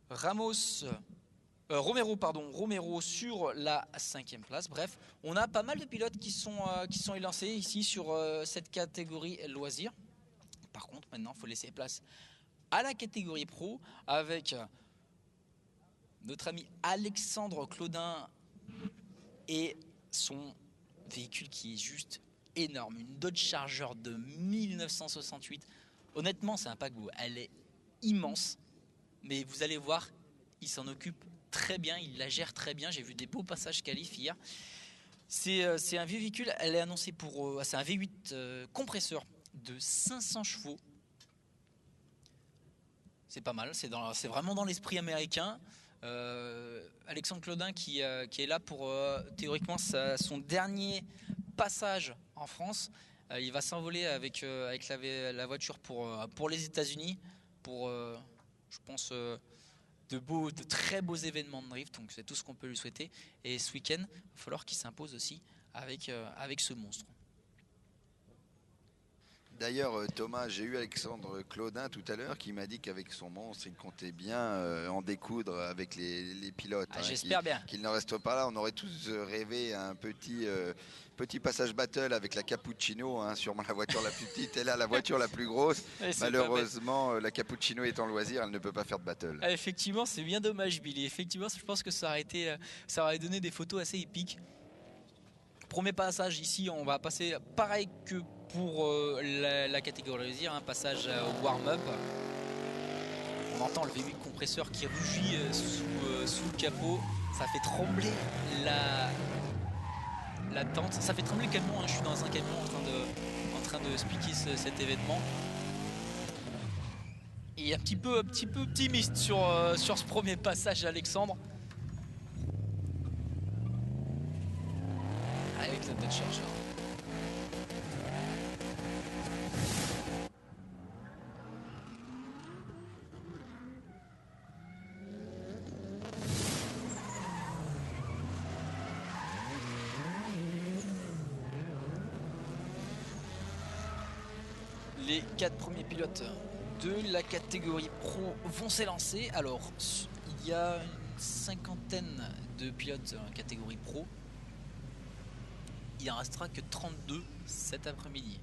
place. Romero sur la 5e place. Bref, on a pas mal de pilotes qui sont élancés ici sur cette catégorie loisirs. Par contre, maintenant, il faut laisser place à la catégorie pro avec notre ami Alexandre Claudin et son véhicule qui est juste énorme. Une Dodge Charger de 1968. Honnêtement, c'est un paquebot. Elle est immense, mais vous allez voir, il s'en occupe très bien, il la gère très bien. J'ai vu des beaux passages qualif hier. C'est un vieux véhicule. Elle est annoncée pour... c'est un V8 compresseur de 500 chevaux. C'est pas mal, c'est vraiment dans l'esprit américain. Alexandre Claudin qui est là pour théoriquement son dernier passage en France. Il va s'envoler avec la voiture pour les États-Unis, pour je pense de très beaux événements de drift. Donc c'est tout ce qu'on peut lui souhaiter. Et ce week-end, il va falloir qu'il s'impose aussi avec ce monstre. D'ailleurs, Thomas, j'ai eu Alexandre Claudin tout à l'heure qui m'a dit qu'avec son monstre, il comptait bien en découdre avec les pilotes. J'espère bien. Qu'il n'en reste pas là. On aurait tous rêvé à un petit passage battle avec la Cappuccino, sûrement la voiture la plus petite et là la voiture la plus grosse. Malheureusement, la Cappuccino étant loisir, elle ne peut pas faire de battle. Effectivement, c'est bien dommage, Billy. Effectivement, je pense que ça aurait donné des photos assez épiques. Premier passage ici, on va passer pareil que pour la catégorie loisir, un passage warm-up. On entend le V8 compresseur qui rugit sous le capot. Ça fait trembler la tente. Ça fait trembler le camion. Je suis dans un camion en train de expliquer cet événement. Et un petit peu optimiste sur ce premier passage, Alexandre. Avec la Dodge Charger. Les 4 premiers pilotes de la catégorie pro vont s'élancer. Alors, il y a une cinquantaine de pilotes en catégorie pro. Il en restera que 32 cet après-midi.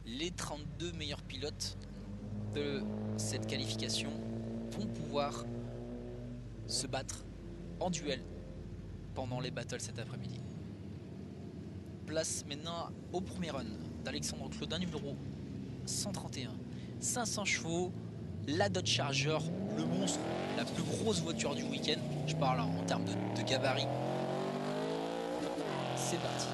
Les 32 meilleurs pilotes de cette qualification vont pouvoir se battre en duel pendant les battles cet après-midi. Place maintenant au premier run d'Alexandre Claudin, numéro 131. 500 chevaux, la Dodge Charger, le monstre, la plus grosse voiture du week-end. Je parle en termes de gabarit. C'est parti.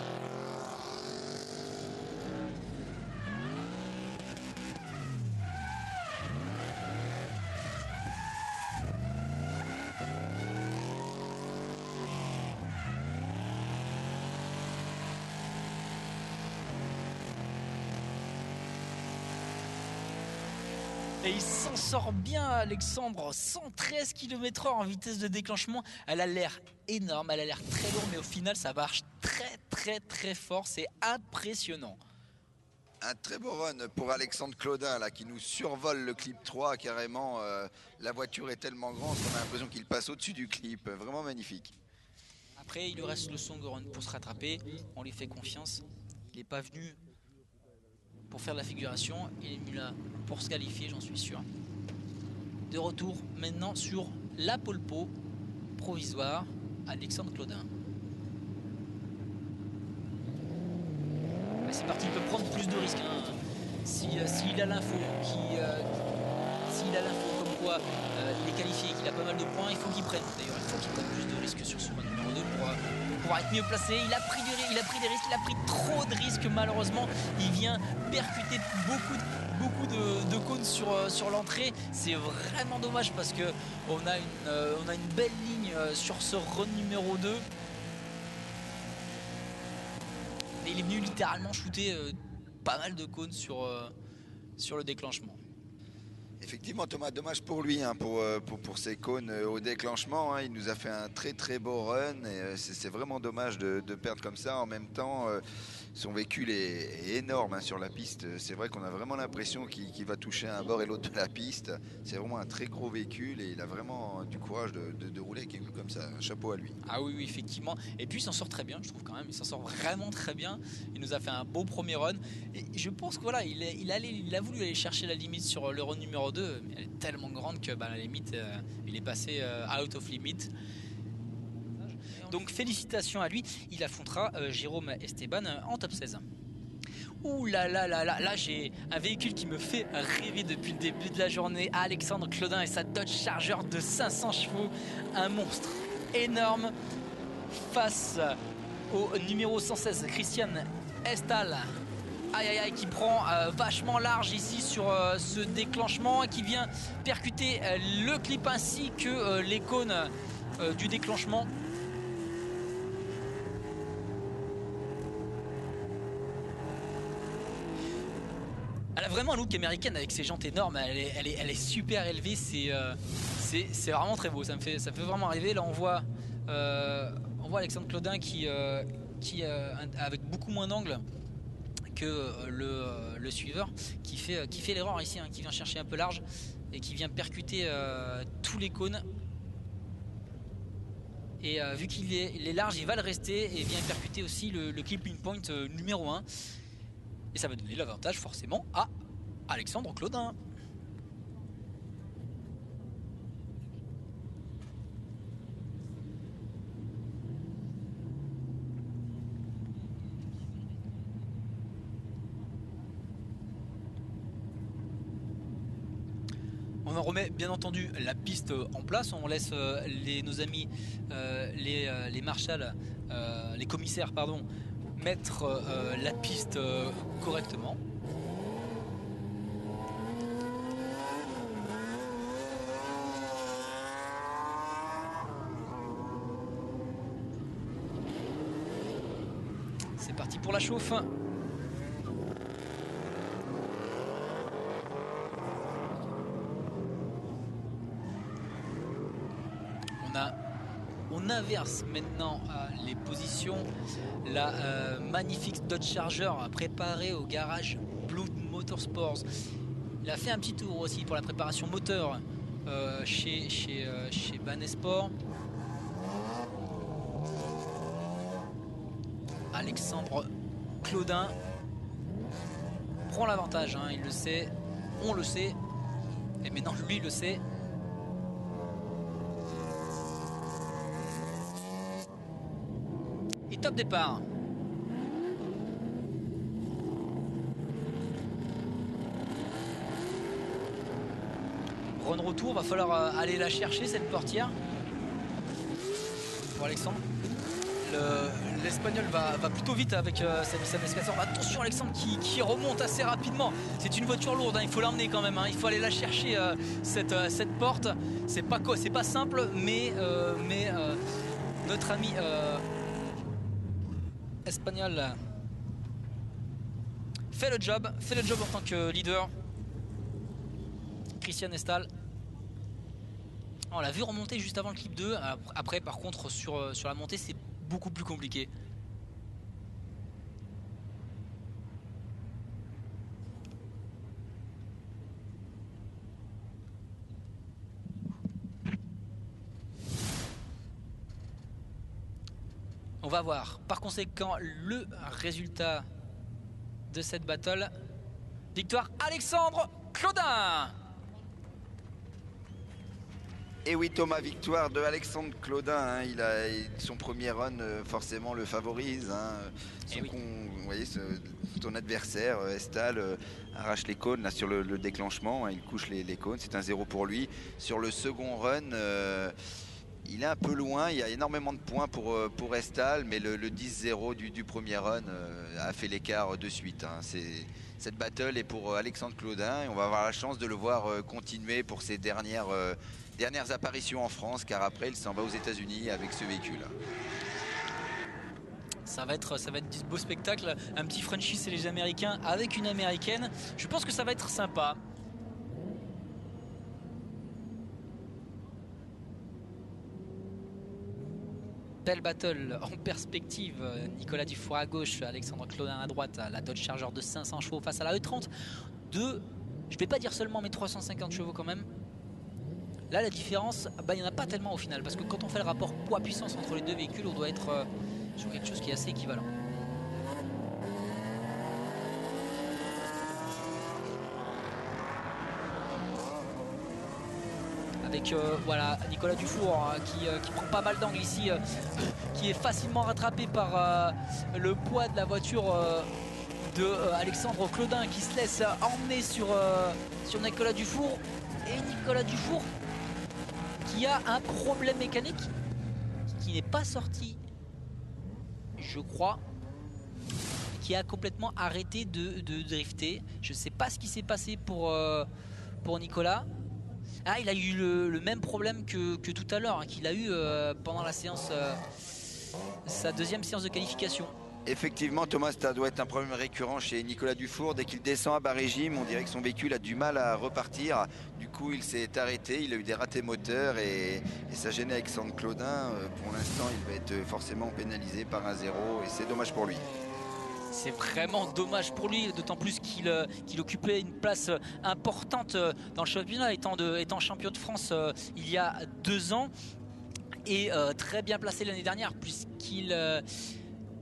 Et il s'en sort bien, Alexandre. 113 km/h en vitesse de déclenchement. Elle a l'air énorme, elle a l'air très lourde, mais au final ça marche très fort. C'est impressionnant. Un très beau run pour Alexandre Claudin là, qui nous survole le clip 3 carrément. La voiture est tellement grande qu'on a l'impression qu'il passe au-dessus du clip. Vraiment magnifique. Après, il lui reste le Song Run pour se rattraper. On lui fait confiance. Il n'est pas venu pour faire de la figuration. Il est venu là pour se qualifier, j'en suis sûr. De retour maintenant sur la Polpo provisoire, Alexandre Claudin. C'est parti, il peut prendre plus de risques. S'il a l'info comme quoi il est qualifié et qu'il a pas mal de points, il faut qu'il prenne. D'ailleurs, il faut qu'il prenne plus de risques sur ce run numéro 2 pour pouvoir être mieux placé. Il a pris des risques, il a pris trop de risques malheureusement. Il vient percuter beaucoup de cônes sur l'entrée. C'est vraiment dommage parce que on a une belle ligne sur ce run numéro 2. Mais il est venu littéralement shooter pas mal de cônes sur le déclenchement. Effectivement, Thomas, dommage pour lui, pour ses cônes au déclenchement. Il nous a fait un très beau run et c'est vraiment dommage de perdre comme ça. En même temps, Son véhicule est énorme hein, sur la piste. C'est vrai qu'on a vraiment l'impression qu'il va toucher un bord et l'autre de la piste. C'est vraiment un très gros véhicule et il a vraiment du courage de rouler avec un véhicule comme ça. Un chapeau à lui. Ah oui, oui, effectivement. Et puis il s'en sort très bien, je trouve quand même. Il s'en sort vraiment très bien. Il nous a fait un beau premier run. Et je pense que voilà, il a voulu aller chercher la limite sur le run numéro 2. Mais elle est tellement grande que à la limite, il est passé out of limit. Donc félicitations à lui. Il affrontera Jérôme Esteban en top 16. Ouh là là là là, là j'ai un véhicule qui me fait rêver depuis le début de la journée. Alexandre Claudin et sa Dodge Charger de 500 chevaux. Un monstre énorme face au numéro 116 Christian Estal. Aïe aïe aïe, qui prend vachement large ici sur ce déclenchement et qui vient percuter le clip ainsi que les cônes du déclenchement. Elle a vraiment un look américaine avec ses jantes énormes, elle est super élevée, c'est vraiment très beau, ça me fait vraiment rêver. Là on voit Alexandre Claudin qui avec beaucoup moins d'angle que le suiveur, qui fait l'erreur ici, hein, qui vient chercher un peu large et qui vient percuter tous les cônes. Et vu qu'il est large, il va le rester et vient percuter aussi le clipping point numéro 1. Et ça va donner l'avantage forcément à Alexandre Claudin. On en remet bien entendu la piste en place. On laisse nos amis les marshals, les commissaires pardon, mettre la piste correctement. C'est parti pour la chauffe. On inverse maintenant les positions. La magnifique Dodge Charger préparée au garage Blood Motorsports. Il a fait un petit tour aussi pour la préparation moteur chez Banesport. Alexandre Claudin prend l'avantage, hein, il le sait, on le sait, et maintenant lui le sait. Et top départ. Run retour, va falloir aller la chercher cette portière pour Alexandre. L'Espagnol va plutôt vite avec sa Nissan S14. Attention Alexandre qui remonte assez rapidement. C'est une voiture lourde, hein, il faut l'emmener quand même, hein. Il faut aller la chercher cette porte. C'est pas simple, mais notre ami espagnol fait le job en tant que leader. Christian Estal. On l'a vu remonter juste avant le clip 2. Après par contre sur la montée c'est beaucoup plus compliqué. On va voir par conséquent le résultat de cette battle. Victoire Alexandre Claudin. Et oui Thomas, victoire de Alexandre Claudin, hein. Son premier run forcément le favorise, hein. Oui. Vous voyez ton adversaire Estal arrache les cônes là, sur le déclenchement, hein, il couche les cônes, c'est un 0 pour lui. Sur le second run, il est un peu loin, il y a énormément de points pour Estal, mais le 10-0 du premier run a fait l'écart de suite, hein. Cette battle est pour Alexandre Claudin et on va avoir la chance de le voir continuer pour ses dernières apparitions en France, car après il s'en va aux États-Unis avec ce véhicule. Ça va être du beau spectacle, un petit Frenchie et les Américains avec une Américaine. Je pense que ça va être sympa. belle battle en perspective. Nicolas Dufour à gauche, Alexandre Claudin à droite. La Dodge Charger de 500 chevaux face à la E30 de, je vais pas dire seulement, mais 350 chevaux quand même. Là, la différence, il n'y en a pas tellement au final. Parce que quand on fait le rapport poids-puissance entre les deux véhicules, on doit être sur quelque chose qui est assez équivalent. Avec voilà, Nicolas Dufour qui prend pas mal d'angle ici, qui est facilement rattrapé par le poids de la voiture de Alexandre Claudin, qui se laisse emmener sur Nicolas Dufour. Et Nicolas Dufour qui a un problème mécanique qui n'est pas sorti, je crois, qui a complètement arrêté de drifter. Je ne sais pas ce qui s'est passé pour Nicolas. Ah, il a eu le même problème que tout à l'heure, hein, qu'il a eu pendant la séance, sa deuxième séance de qualification. Effectivement, Thomas, ça doit être un problème récurrent chez Nicolas Dufour. Dès qu'il descend à bas régime, on dirait que son véhicule a du mal à repartir. Du coup, il s'est arrêté, il a eu des ratés moteurs et ça gênait Alexandre Claudin. Pour l'instant, il va être forcément pénalisé par un 0 et c'est dommage pour lui. C'est vraiment dommage pour lui, d'autant plus qu'il occupait une place importante dans le championnat, étant champion de France il y a 2 ans et très bien placé l'année dernière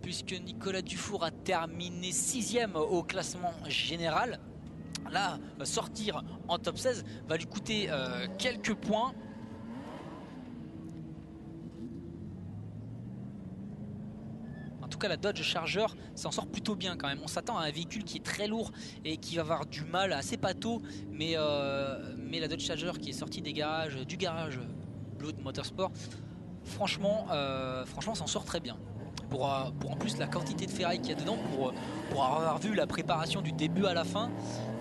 puisque Nicolas Dufour a terminé 6e au classement général. Là, sortir en top 16 va lui coûter quelques points. En tout cas, la Dodge Charger s'en sort plutôt bien quand même. On s'attend à un véhicule qui est très lourd et qui va avoir du mal, assez pâteau. Mais la Dodge Charger qui est sortie du garage Blood Motorsport, franchement s'en sort très bien. Pour en plus la quantité de ferraille qu'il y a dedans, pour avoir vu la préparation du début à la fin,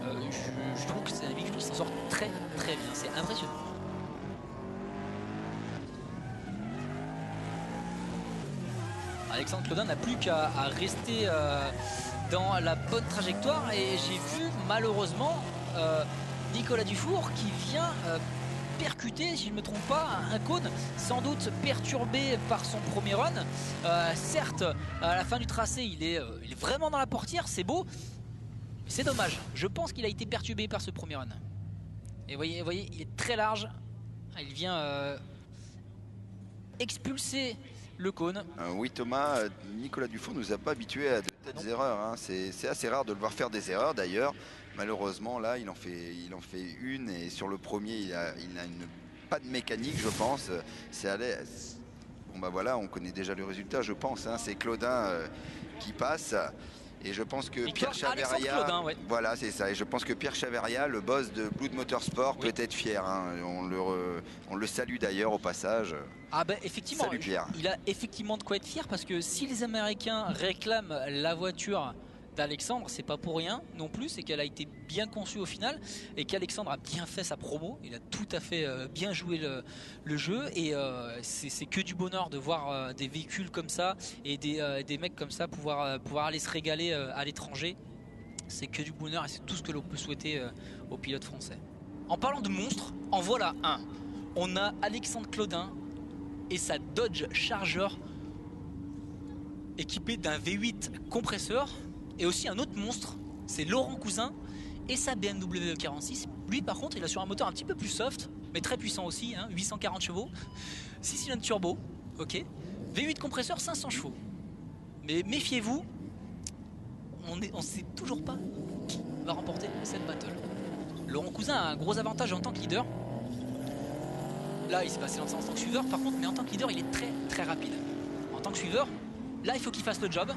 je trouve que c'est un véhicule qui s'en sort très très bien. C'est impressionnant. Alexandre Claudin n'a plus qu'à rester dans la bonne trajectoire et j'ai vu malheureusement Nicolas Dufour qui vient percuter, si je ne me trompe pas, un cône sans doute perturbé par son premier run. Certes, à la fin du tracé, il est vraiment dans la portière, c'est beau, mais c'est dommage. Je pense qu'il a été perturbé par ce premier run. Et vous voyez, il est très large. Il vient expulser le cône. Oui, Thomas, Nicolas Dufour ne nous a pas habitués à de telles erreurs. Hein. C'est assez rare de le voir faire des erreurs d'ailleurs. Malheureusement, là, il en fait une et sur le premier, il a pas de mécanique, je pense. Bon, bah voilà, on connaît déjà le résultat, je pense. Hein. C'est Claudin qui passe. Et je pense que Pierre Chaveria, ouais. Voilà, c'est ça. Et je pense que Pierre Chaveria, le boss de Blood Motorsport, oui, peut être fier. Hein. On le salue d'ailleurs au passage. Ah ben effectivement, salut Pierre. Il a effectivement de quoi être fier parce que si les Américains réclament la voiture d'Alexandre, c'est pas pour rien non plus, c'est qu'elle a été bien conçue au final et qu'Alexandre a bien fait sa promo, il a tout à fait bien joué le jeu et c'est que du bonheur de voir des véhicules comme ça et des mecs comme ça pouvoir aller se régaler à l'étranger. C'est que du bonheur et c'est tout ce que l'on peut souhaiter aux pilotes français. En parlant de monstres, en voilà un. On a Alexandre Claudin et sa Dodge Charger équipée d'un V8 compresseur. Et aussi un autre monstre, c'est Laurent Cousin et sa BMW E46. Lui par contre il a sur un moteur un petit peu plus soft, mais très puissant aussi, hein, 840 chevaux, 6 cylindres turbo, ok, V8 compresseur 500 chevaux. Mais méfiez-vous, on ne sait toujours pas qui va remporter cette battle. Laurent Cousin a un gros avantage en tant que leader. Là il s'est passé en tant que suiveur par contre, mais en tant que leader il est très très rapide. En tant que suiveur, là il faut qu'il fasse le job.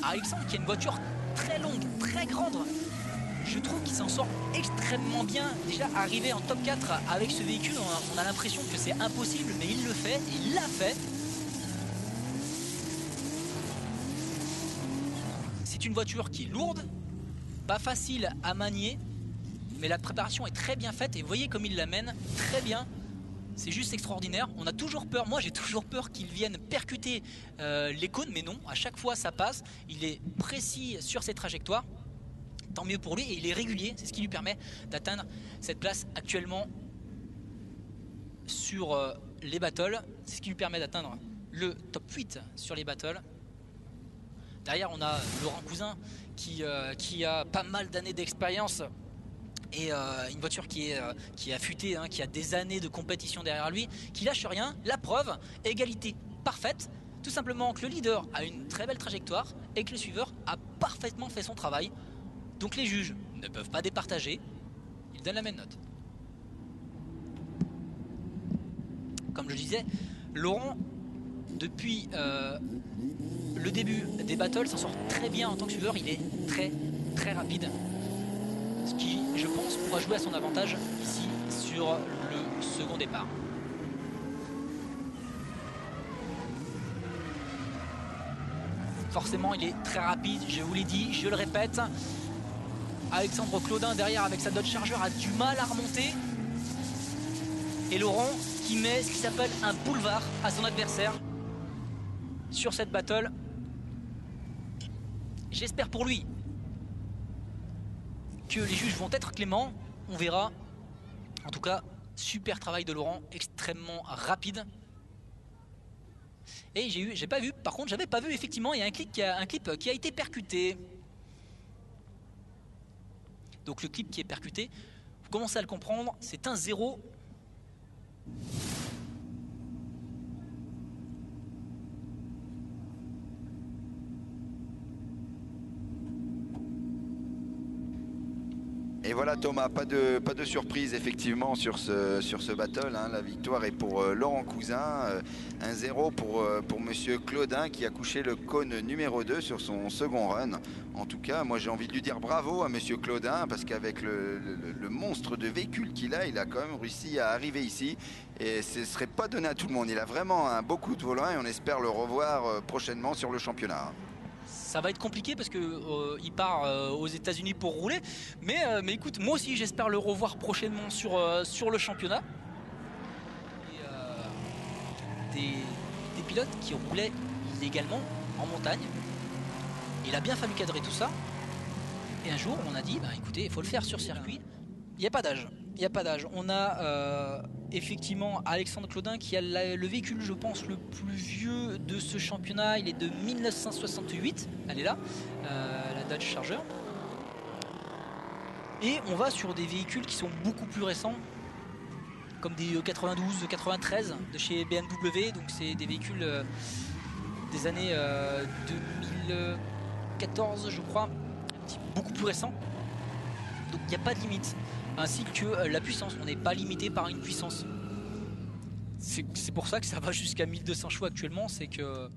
Alexandre qui a une voiture très longue, très grande, je trouve qu'il s'en sort extrêmement bien. Déjà arrivé en top 4 avec ce véhicule, on a l'impression que c'est impossible, mais il le fait, et il l'a fait. C'est une voiture qui est lourde, pas facile à manier, mais la préparation est très bien faite et vous voyez comme il l'amène très bien. C'est juste extraordinaire. On a toujours peur, moi j'ai toujours peur qu'il vienne percuter les cônes, mais non, à chaque fois ça passe. Il est précis sur ses trajectoires, tant mieux pour lui, et il est régulier. C'est ce qui lui permet d'atteindre cette place actuellement sur les battles. C'est ce qui lui permet d'atteindre le top 8 sur les battles. Derrière, on a Laurent Cousin qui a pas mal d'années d'expérience et une voiture qui est affûtée, hein, qui a des années de compétition derrière lui, qui lâche rien. La preuve, égalité parfaite. Tout simplement que le leader a une très belle trajectoire et que le suiveur a parfaitement fait son travail. Donc les juges ne peuvent pas départager. Ils donnent la même note. Comme je disais, Laurent, depuis le début des battles, s'en sort très bien en tant que suiveur. Il est très rapide. Ce qui, je pense, pourra jouer à son avantage ici sur le second départ. Forcément, il est très rapide, je vous l'ai dit, je le répète. Alexandre Claudin derrière avec sa Dodge Charger a du mal à remonter. Et Laurent qui met ce qui s'appelle un boulevard à son adversaire sur cette battle. J'espère pour lui que les juges vont être cléments, on verra. En tout cas, super travail de Laurent, extrêmement rapide. Et j'ai pas vu, par contre j'avais pas vu, effectivement il y a un clip qui a été percuté. Donc le clip qui est percuté, vous commencez à le comprendre, c'est un 0. Et voilà Thomas, pas de surprise effectivement sur ce battle, hein. La victoire est pour Laurent Cousin, 1-0 pour monsieur Claudin qui a couché le cône numéro 2 sur son second run. En tout cas, moi j'ai envie de lui dire bravo à monsieur Claudin parce qu'avec le monstre de véhicule qu'il a, il a quand même réussi à arriver ici et ce ne serait pas donné à tout le monde. Il a vraiment un beau coup de volant et on espère le revoir prochainement sur le championnat. Ça va être compliqué parce que il part aux États-Unis pour rouler, mais écoute, moi aussi j'espère le revoir prochainement sur le championnat. Et, des pilotes qui roulaient illégalement en montagne. Il a bien fallu cadrer tout ça. Et un jour, on a dit, bah, écoutez, il faut le faire sur circuit. Il n'y a pas d'âge. Il n'y a pas d'âge. On a effectivement Alexandre Claudin qui a le véhicule, je pense, le plus vieux de ce championnat. Il est de 1968. Elle est là, la Dodge Charger. Et on va sur des véhicules qui sont beaucoup plus récents, comme des 92, 93 de chez BMW. Donc c'est des véhicules des années 2014, je crois, beaucoup plus récents. Donc il n'y a pas de limite. Ainsi que la puissance, on n'est pas limité par une puissance. C'est pour ça que ça va jusqu'à 1200 chevaux actuellement, c'est que